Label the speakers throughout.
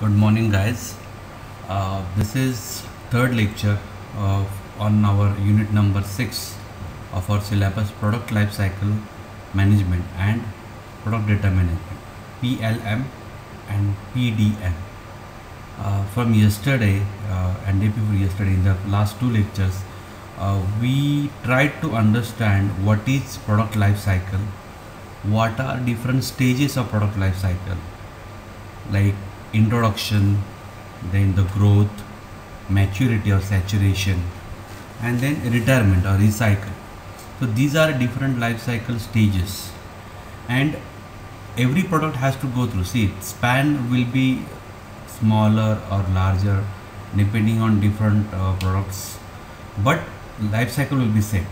Speaker 1: Good morning, guys. This is third lecture on our unit number 6 of our syllabus Product Lifecycle Management and Product Data Management, PLM and PDM. From yesterday and day before yesterday, in the last two lectures, we tried to understand what is product life cycle, what are different stages of product life cycle, like introduction, then the growth, maturity or saturation, and then retirement or recycle. So these are different life cycle stages, and every product has to go through. See, span will be smaller or larger depending on different products, but life cycle will be same.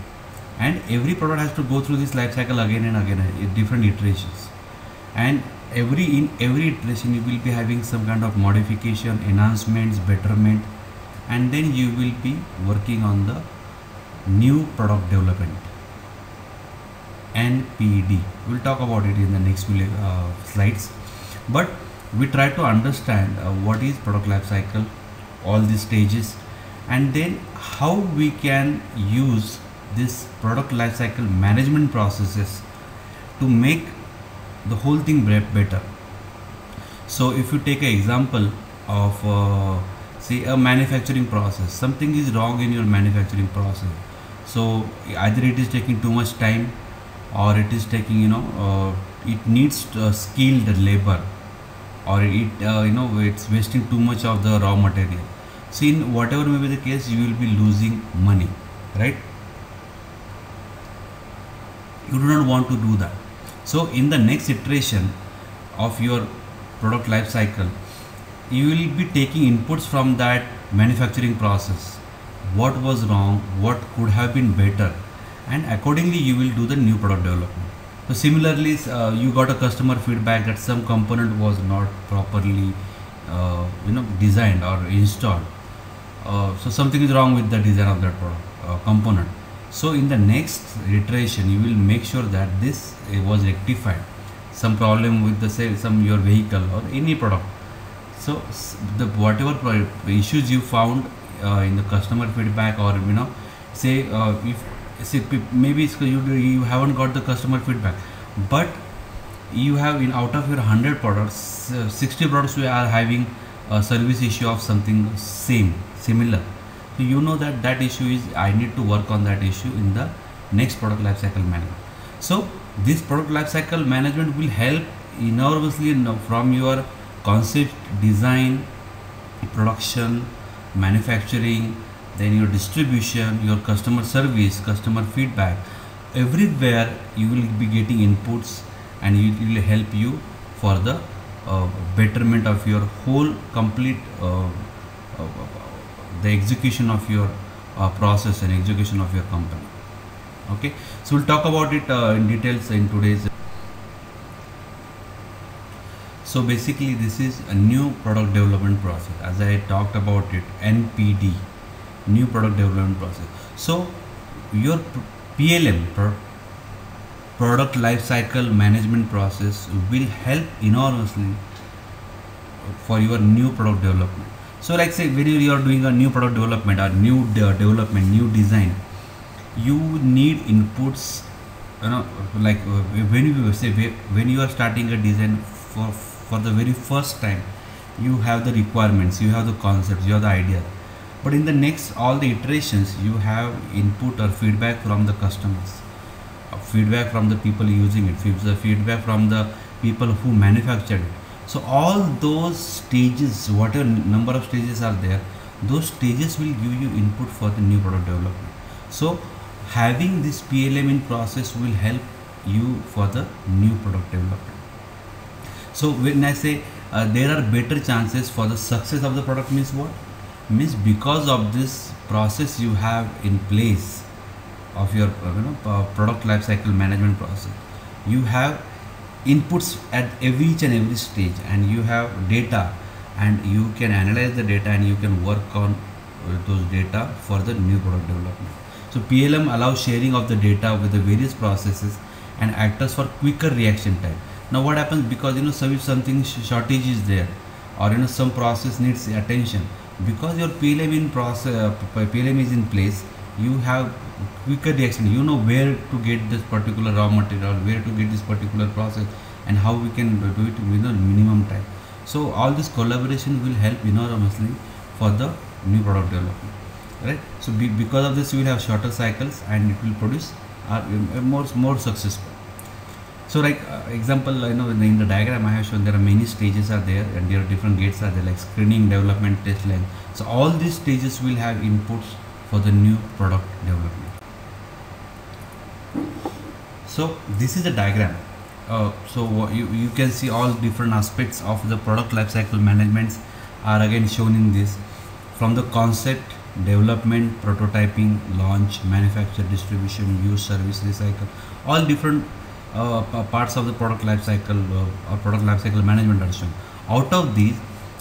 Speaker 1: And every product has to go through this life cycle again and again in different iterations. And in every iteration you will be having some kind of modification, enhancements, betterment, and then you will be working on the new product development, NPD. We'll talk about it in the next few slides, but we try to understand what is product life cycle, all these stages, and then how we can use this product life cycle management processes to make the whole thing better. So if you take an example of say a manufacturing process, something is wrong in your manufacturing process. So either it is taking too much time, or it is taking it needs skilled labor, or it's wasting too much of the raw material. So in whatever may be the case, you will be losing money, right? You do not want to do that. So in the next iteration of your product life cycle, you will be taking inputs from that manufacturing process. What was wrong, what could have been better, and accordingly you will do the new product development. So similarly, you got a customer feedback that some component was not properly designed or installed. So something is wrong with the design of that product, component. So in the next iteration, you will make sure that this was rectified. Some problem with the some your vehicle or any product. So the whatever issues you found in the customer feedback, or if maybe you haven't got the customer feedback, but you have out of your 100 products, 60 products we are having a service issue of something similar. So you know that issue is, I need to work on that issue in the next product lifecycle management. So this product lifecycle management will help enormously from your concept, design, production, manufacturing, then your distribution, your customer service, customer feedback. Everywhere you will be getting inputs, and it will help you for the betterment of your whole complete the execution of your process and execution of your company. Okay, so we'll talk about it in details in today's. So basically this is a new product development process, as I talked about it, NPD, new product development process. So your PLM, product life cycle management process, will help enormously for your new product development. So like say when you are doing a new product development or new development, new design, you need inputs, like when you are starting a design for the very first time, you have the requirements, you have the concepts, you have the idea. But in the next all the iterations, you have input or feedback from the customers, feedback from the people using it, feedback from the people who manufactured it. So all those stages, whatever number of stages are there, those stages will give you input for the new product development. So having this PLM in process will help you for the new product development. So when I say there are better chances for the success of the product, means what? Means because of this process you have in place of your product life cycle management process, you have inputs at each and every stage, and you have data, and you can analyze the data, and you can work on those data for the new product development. So PLM allows sharing of the data with the various processes and actors for quicker reaction time. Now what happens, because something shortage is there, or some process needs attention. Because your PLM in process, PLM is in place, you have quicker reaction. You know where to get this particular raw material, where to get this particular process, and how we can do it within minimum time. So all this collaboration will help enormously for the new product development, right? So because of this, you will have shorter cycles and it will produce more successful. So like example, in the diagram I have shown, there are many stages are there, and there are different gates are there, like screening, development, test line. So all these stages will have inputs for the new product development. So this is a diagram. So you can see all different aspects of the product lifecycle management are again shown in this, from the concept, development, prototyping, launch, manufacture, distribution, use, service, recycle, all different parts of the product lifecycle or product lifecycle management are shown. Out of these,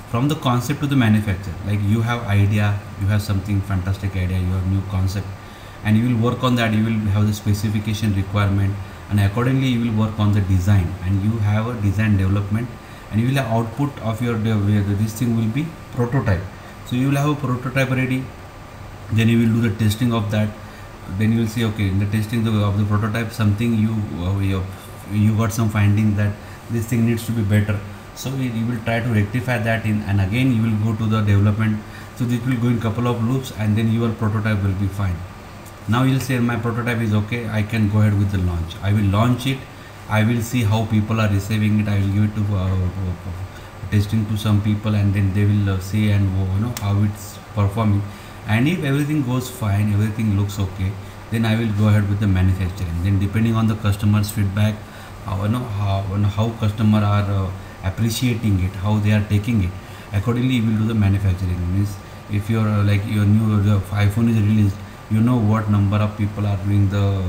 Speaker 1: from the concept to the manufacture, like you have idea, you have something fantastic idea, you have new concept, and you will work on that. You will have the specification requirement, and accordingly you will work on the design, and you have a design development, and you will have output of your this thing will be prototype. So you will have a prototype ready, then you will do the testing of that. Then you will see, okay, in the testing of the prototype, something you got some finding that this thing needs to be better. So you will try to rectify that in, and again you will go to the development. So this will go in couple of loops, and then your prototype will be fine. Now you will say my prototype is okay, I can go ahead with the launch. I will launch it, I will see how people are receiving it, I will give it to testing to some people, and then they will see and how it's performing. And if everything goes fine, everything looks okay, then I will go ahead with the manufacturing. Then depending on the customer's feedback, how customer are appreciating it, how they are taking it, accordingly you will do the manufacturing. Means if your your new iPhone is released, you know what number of people are doing the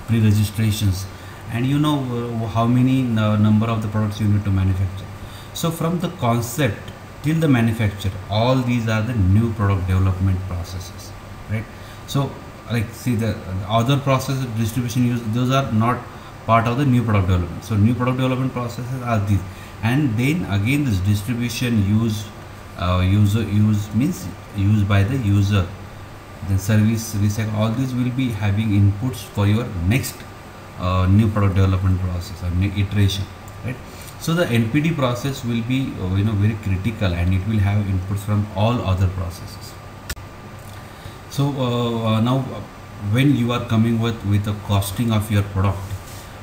Speaker 1: pre-registrations, and how many number of the products you need to manufacture. So from the concept till the manufacture, all these are the new product development processes, right? So like see the other processes, distribution, use, those are not part of the new product development. So new product development processes are these, and then again this distribution, use, use means used by the user, then service, recycle, all these will be having inputs for your next new product development process or new iteration, right? So the NPD process will be very critical, and it will have inputs from all other processes. So now when you are coming with a costing of your product,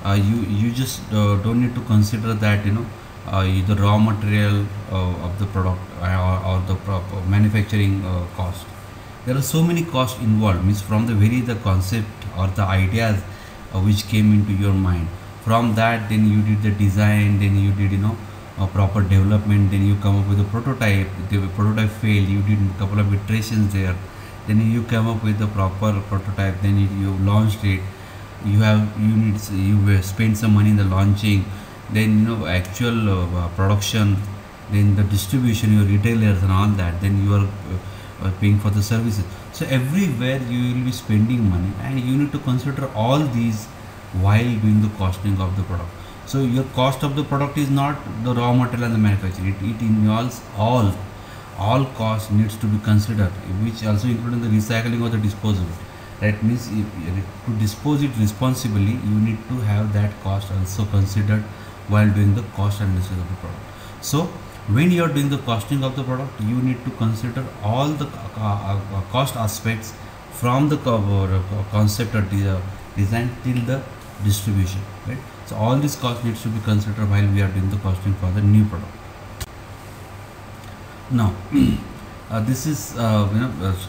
Speaker 1: you just don't need to consider that the raw material of the product or the manufacturing cost. There are so many costs involved, means from the concept or the ideas which came into your mind. From that, then you did the design, then you did a proper development, then you come up with a prototype. The prototype failed, you did a couple of iterations there, then you come up with the proper prototype, then you launched it. You spend some money in the launching, then actual production, then the distribution, your retailers and all that, then you are paying for the services. So everywhere you will be spending money, and you need to consider all these while doing the costing of the product. So your cost of the product is not the raw material and the manufacturing. It involves all costs needs to be considered, which also including the recycling or the disposal. That means to dispose it responsibly, you need to have that cost also considered while doing the cost analysis of the product. So when you are doing the costing of the product, you need to consider all the cost aspects from the concept or design till the distribution, right? So all these costs needs to be considered while we are doing the costing for the new product. Now this is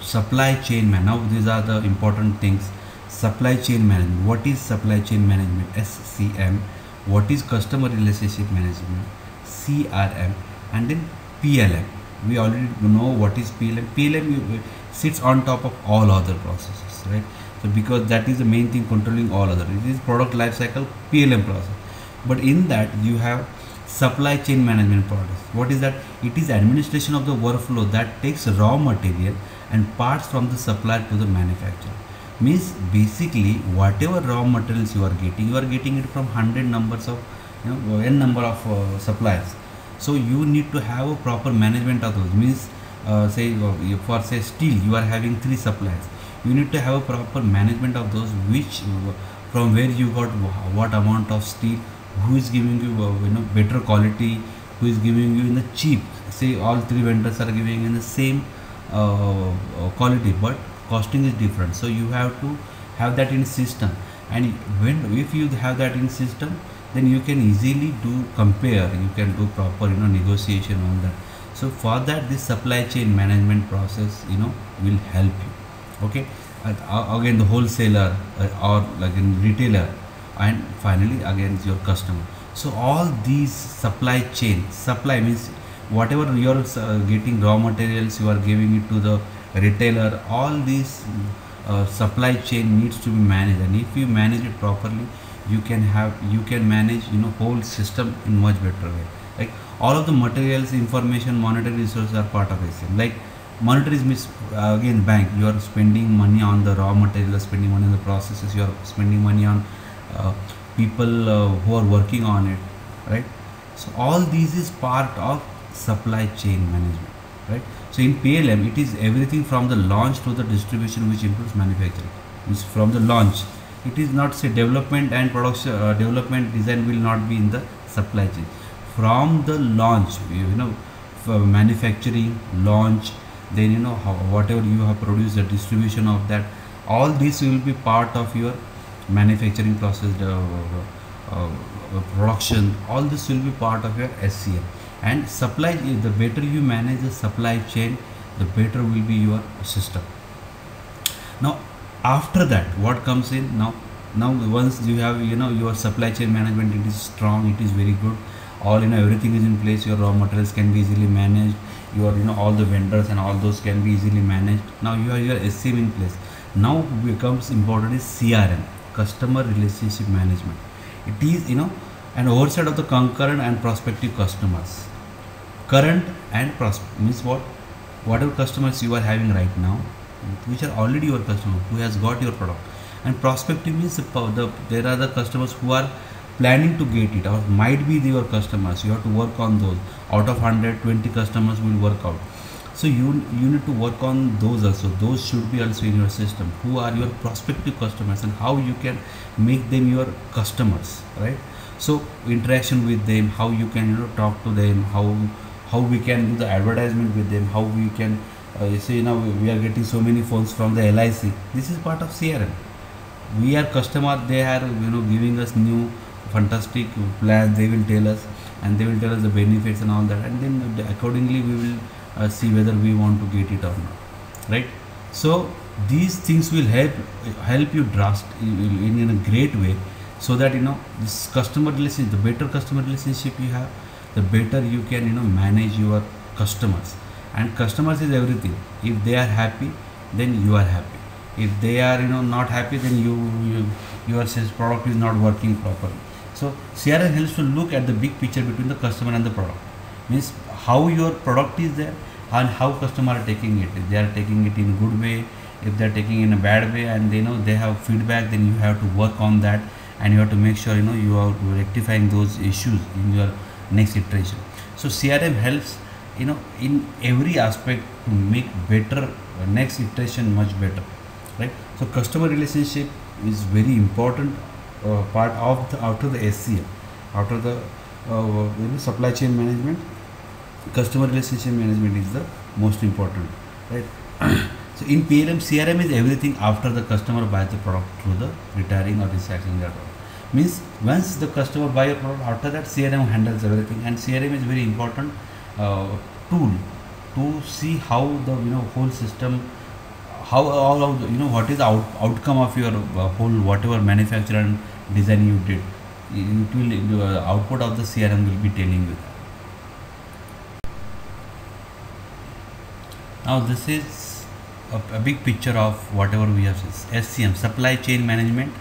Speaker 1: supply chain management. Now these are the important things. Supply chain management. What is supply chain management? SCM. What is customer relationship management? CRM. And then PLM. We already know what is PLM. PLM sits on top of all other processes, right? So because that is the main thing controlling all other. It is product life cycle PLM process. But in that you have supply chain management process. What is that? It is administration of the workflow that takes raw material and parts from the supplier to the manufacturer. Means basically whatever raw materials you are getting it from 100 numbers of n number of suppliers. So you need to have a proper management of those. Means say for say steel, you are having 3 suppliers. You need to have a proper management of those, which from where you got what amount of steel, who is giving you better quality, who is giving you in the cheap. Say all 3 vendors are giving in the same quality, but costing is different. So you have to have that in system, and when if you have that in system, then you can easily do compare, you can do proper negotiation on that. So for that, this supply chain management process will help you. Okay. And again the wholesaler or like in retailer, and finally again your customer. So all these supply means whatever you are getting raw materials, you are giving it to the retailer. All these supply chain needs to be managed, and if you manage it properly, you can manage whole system in much better way. Like all of the materials, information, monetary resources are part of SCM. Like monetary is again bank, you are spending money on the raw materials, spending money on the processes, you are spending money on people who are working on it, right? So all these is part of supply chain management, right? So in PLM, it is everything from the launch to the distribution, which includes manufacturing. It's from the launch. It is not say development and production, development design will not be in the supply chain. From the launch, for manufacturing, launch, then whatever you have produced, the distribution of that, all this will be part of your manufacturing process, production. All this will be part of your SCM. And supply, the better you manage the supply chain, the better will be your system. Now after that, what comes in now once you have your supply chain management, it is strong, it is very good, all everything is in place, your raw materials can be easily managed, your all the vendors and all those can be easily managed. Now you have your SCM in place. Now becomes important is CRM, customer relationship management. It is an oversight of the concurrent and prospective customers. Current and prospect means whatever customers you are having right now, which are already your customer, who has got your product. And prospective means there are the customers who are planning to get it, or might be your customers. You have to work on those. Out of 100, 20 customers will work out. So you need to work on those also. Those should be also in your system. Who are your prospective customers and how you can make them your customers, right? So interaction with them, how you can talk to them, how we can do the advertisement with them, how we can you see we are getting so many phones from the LIC. This is part of CRM. We are customer, they are giving us new fantastic plans, they will tell us, and they will tell us the benefits and all that, and then accordingly we will see whether we want to get it or not, right? So these things will help you in a great way, so that this customer relationship, the better customer relationship you have, the better you can manage your customers. And customers is everything. If they are happy, then you are happy. If they are not happy, then your sales product is not working properly. So CRM helps to look at the big picture between the customer and the product. Means how your product is there and how customer are taking it. If they are taking it in a good way, if they are taking it in a bad way, and they have feedback, then you have to work on that, and you have to make sure you are rectifying those issues in your next iteration. So CRM helps in every aspect to make better next iteration much better, right? So customer relationship is very important part of after the SCM, after the supply chain management. Customer relationship management is the most important, right? So in PLM, CRM is everything after the customer buys the product through the retiring or recycling that product. Means once the customer buy a product, after that CRM handles everything, and CRM is very important tool to see how the whole system, how all of what is the outcome of your whole whatever manufacture and design you did. It will the output of the CRM will be telling you that. Now this is a big picture of whatever we have said. SCM, supply chain management.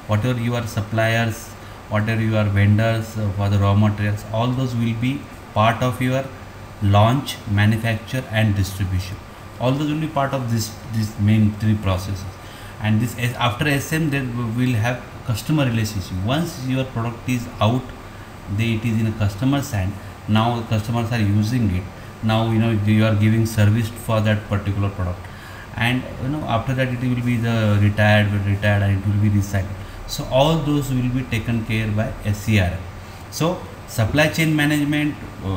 Speaker 1: Whatever your suppliers, whatever your vendors for the raw materials, all those will be part of your launch, manufacture and distribution. All those will be part of these main 3 processes. And this after SM, then we will have customer relationship. Once your product is out, it is in a customer's hand, now customers are using it. Now you are giving service for that particular product, and after that it will be the retired and it will be recycled. So all those will be taken care by SCRM. So supply chain management,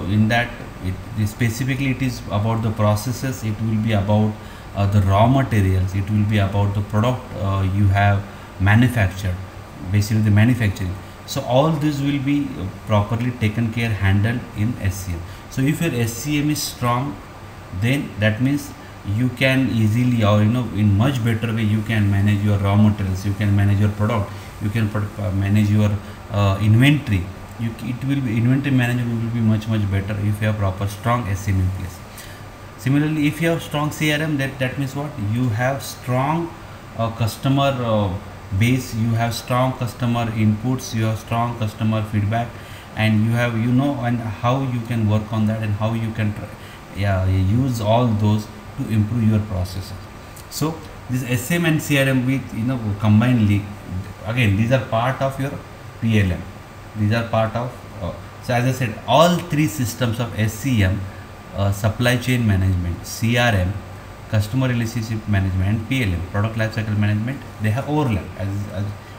Speaker 1: in that specifically it is about the processes, it will be about the raw materials, it will be about the product you have manufactured, basically the manufacturing. So all this will be properly taken care, handled in SCM. So if your SCM is strong, then that means you can easily, or in much better way, you can manage your raw materials, you can manage your product, you can manage your inventory. It will be, inventory management will be much better if you have proper strong SCM in place. Similarly, if you have strong CRM, that means what? You have strong customer base, you have strong customer inputs, you have strong customer feedback, and you have, and how you can work on that, and how you can use all those to improve your processes. So this SM and CRM with combinedly, again these are part of your PLM. These are part of so as I said, all three systems of SCM, supply chain management, CRM, customer relationship management, and PLM, product lifecycle management, they have overlap.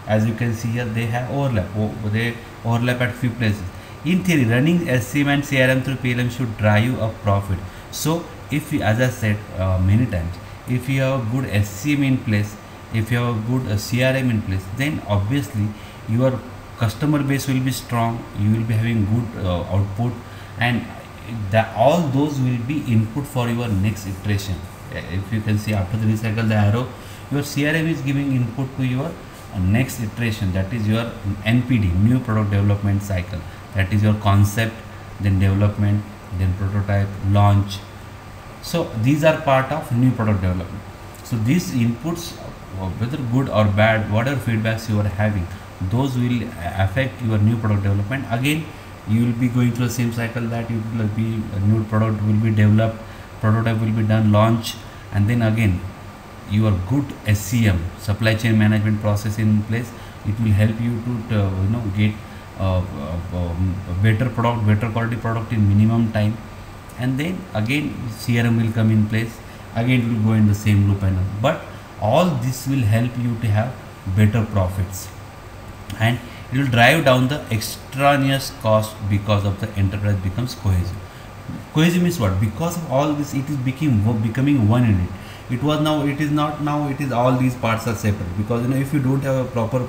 Speaker 1: As you can see here, they have overlap. They overlap at few places. In theory, running SCM and CRM through PLM should drive you up profit. So if you, as I said many times, if you have a good SCM in place, if you have a good CRM in place, then obviously your customer base will be strong, you will be having good output, and all those will be input for your next iteration. If you can see, after the recycle the arrow, your CRM is giving input to your next iteration, that is your NPD, new product development cycle. That is your concept, then development, then prototype, launch. So these are part of new product development. So these inputs, whether good or bad, whatever feedbacks you are having, those will affect your new product development. Again, you will be going through the same cycle, that you will be, a new product will be developed, prototype will be done, launch, and then again your good SCM, supply chain management process in place. It will help you to get better product, better quality product in minimum time, and then again CRM will come in place. Again it will go in the same loop, and but all this will help you to have better profits, and it will drive down the extraneous cost, because of the enterprise becomes cohesive. Cohesive means what? Because of all this, it is becoming one unit. It was now, it is not now, it is all these parts are separate. Because if you don't have a proper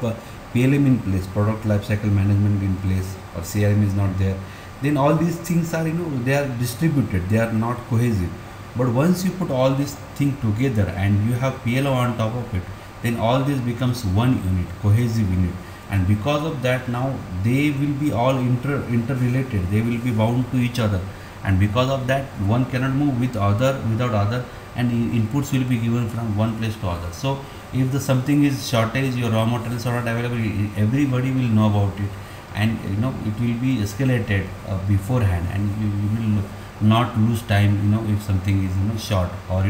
Speaker 1: PLM in place, product lifecycle management in place, or CRM is not there, then all these things are, they are distributed, they are not cohesive. But once you put all these things together and you have PLM on top of it, then all this becomes one unit, cohesive unit. And because of that, now they will be all interrelated, they will be bound to each other, and because of that, one cannot move without other, and inputs will be given from one place to other. So if the something is shortage, your raw materials are not available, everybody will know about it, and it will be escalated beforehand, and you will not lose time if something is short, or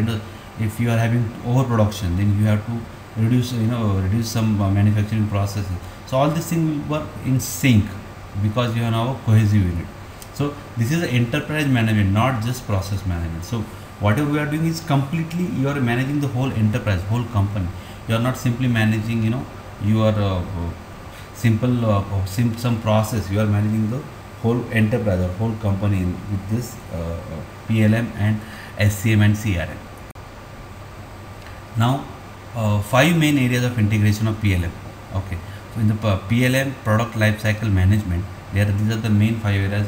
Speaker 1: if you are having overproduction, then you have to reduce some manufacturing processes. So all these things will work in sync, because you have now a cohesive unit. So this is the enterprise management, not just process management. So whatever we are doing is completely, you are managing the whole enterprise, whole company. You are not simply managing your some process. You are managing the whole enterprise or whole company with this PLM and SCM and CRM. Now 5 main areas of integration of PLM. Okay, so in the PLM, product lifecycle management, these are the main 5 areas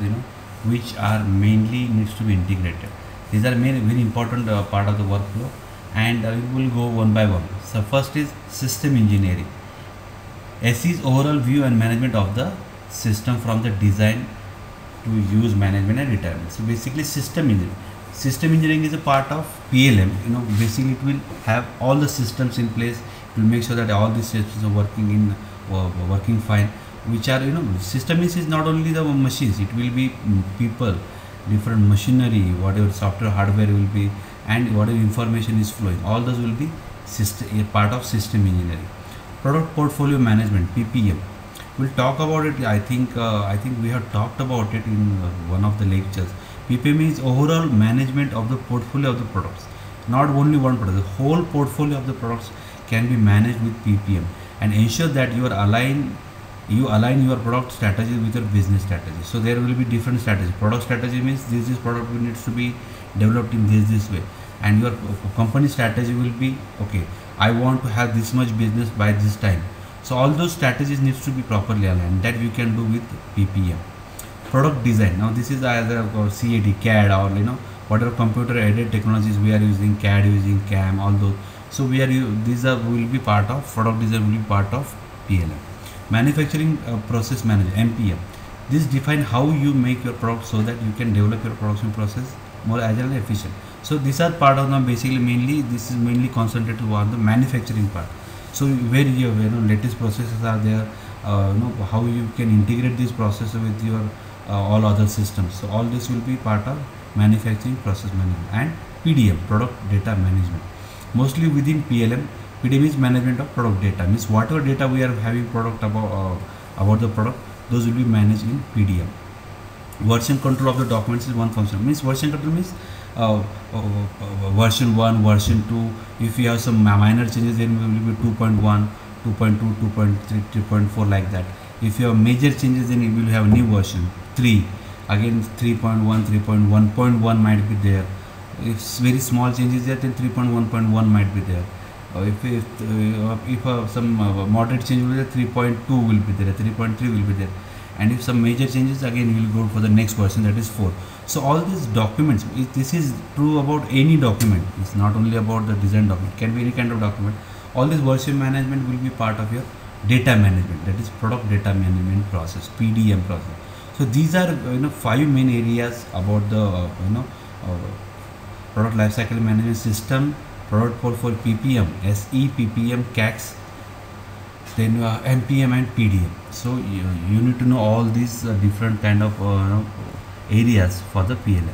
Speaker 1: which are mainly needs to be integrated. These are very important part of the workflow, and we will go one by one. So first is system engineering. SE's overall view and management of the system, from the design to use, management, and retirement. So basically system engineering. System engineering is a part of PLM. Basically it will have all the systems in place. It will make sure that all these systems are working fine. Which are system is not only the machines, it will be people, different machinery, whatever software, hardware will be, and whatever information is flowing, all those will be a part of system engineering. Product portfolio management, PPM. We'll talk about it. I think we have talked about it in one of the lectures. PPM is overall management of the portfolio of the products, not only one product. The whole portfolio of the products can be managed with PPM, and ensure that you align your product strategy with your business strategy. So there will be different strategies. Product strategy means this product needs to be developed in this way, and your company strategy will be, okay, I want to have this much business by this time. So all those strategies needs to be properly aligned. That we can do with PPM. Product design. Now this is either CAD, or whatever computer aided technologies we are using, CAD, using CAM, all those. So these will be part of product design, will be part of PLM. Manufacturing process management, MPM. This define how you make your product so that you can develop your production process more agile and efficient. So these are part of the this is mainly concentrated on the manufacturing part. So where latest processes are there, how you can integrate this process with your all other systems. So all this will be part of manufacturing process management. And PDM, product data management. Mostly within PLM, PDM is management of product data. Means whatever data we are having about the product, those will be managed in PDM. Version control of the documents is one function. Means version control means version 1, version 2. If you have some minor changes, then it will be 2.1, 2.2, 2.3, 3.4, like that. If you have major changes, then you will have new version 3. Again 3.1, 3.1.1 might be there. If very small changes there, then 3.1.1 might be there. If some moderate change will be there, 3.2 will be there, 3.3 will be there. And if some major changes, again we will go for the next version, that is 4. So all these documents, this is true about any document. It's not only about the design document, it can be any kind of document. All this version management will be part of your data management, that is product data management process, PDM process. So these are 5 main areas about the product lifecycle management system, product portfolio, PPM, SE, PPM, CACS, then MPM and PDM. So you need to know all these different kind of areas for the PLM.